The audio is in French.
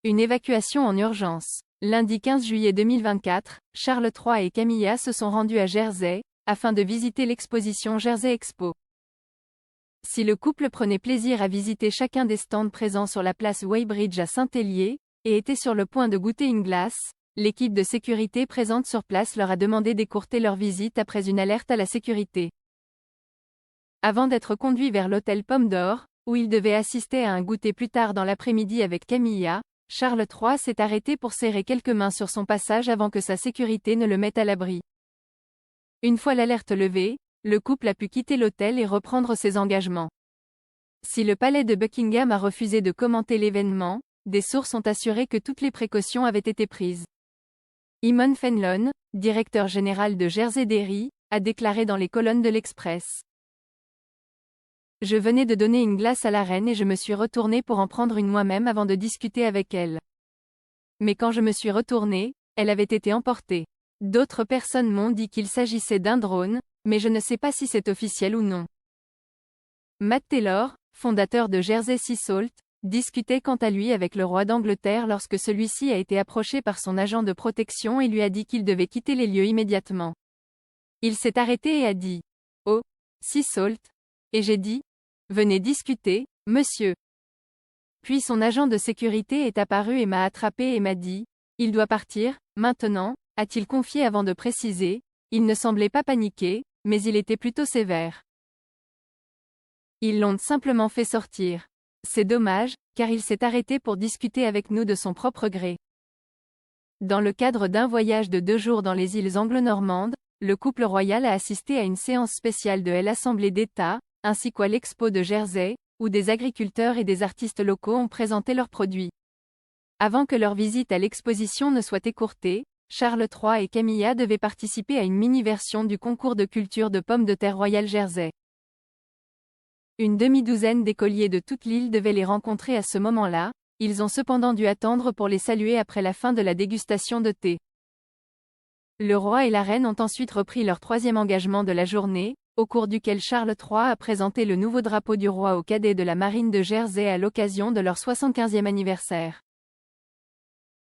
Une évacuation en urgence. Lundi 15 juillet 2024, Charles III et Camilla se sont rendus à Jersey, afin de visiter l'exposition Jersey Expo. Si le couple prenait plaisir à visiter chacun des stands présents sur la place Weybridge à Saint-Hélier, et était sur le point de goûter une glace, l'équipe de sécurité présente sur place leur a demandé d'écourter leur visite après une alerte à la sécurité. Avant d'être conduits vers l'hôtel Pomme d'Or, où ils devaient assister à un goûter plus tard dans l'après-midi avec Camilla, Charles III s'est arrêté pour serrer quelques mains sur son passage avant que sa sécurité ne le mette à l'abri. Une fois l'alerte levée, le couple a pu quitter l'hôtel et reprendre ses engagements. Si le palais de Buckingham a refusé de commenter l'événement, des sources ont assuré que toutes les précautions avaient été prises. Eamon Fenlon, directeur général de Jersey Dairy, a déclaré dans les colonnes de l'Express. Je venais de donner une glace à la reine et je me suis retourné pour en prendre une moi-même avant de discuter avec elle. Mais quand je me suis retourné, elle avait été emportée. D'autres personnes m'ont dit qu'il s'agissait d'un drone, mais je ne sais pas si c'est officiel ou non. Matt Taylor, fondateur de Jersey Sea Salt, discutait quant à lui avec le roi d'Angleterre lorsque celui-ci a été approché par son agent de protection et lui a dit qu'il devait quitter les lieux immédiatement. Il s'est arrêté et a dit « Oh, Sea Salt ?» Et j'ai dit « Venez discuter, monsieur. » Puis son agent de sécurité est apparu et m'a attrapé et m'a dit « Il doit partir, maintenant », a-t-il confié avant de préciser. Il ne semblait pas paniquer, mais il était plutôt sévère. Ils l'ont simplement fait sortir. C'est dommage, car il s'est arrêté pour discuter avec nous de son propre gré. Dans le cadre d'un voyage de 2 jours dans les îles anglo-normandes, le couple royal a assisté à une séance spéciale de l'Assemblée d'État, ainsi qu'à l'Expo de Jersey, où des agriculteurs et des artistes locaux ont présenté leurs produits. Avant que leur visite à l'exposition ne soit écourtée, Charles III et Camilla devaient participer à une mini-version du concours de culture de pommes de terre Royal Jersey. Une demi-douzaine d'écoliers de toute l'île devaient les rencontrer à ce moment-là, ils ont cependant dû attendre pour les saluer après la fin de la dégustation de thé. Le roi et la reine ont ensuite repris leur 3e engagement de la journée, au cours duquel Charles III a présenté le nouveau drapeau du roi aux cadets de la marine de Jersey à l'occasion de leur 75e anniversaire.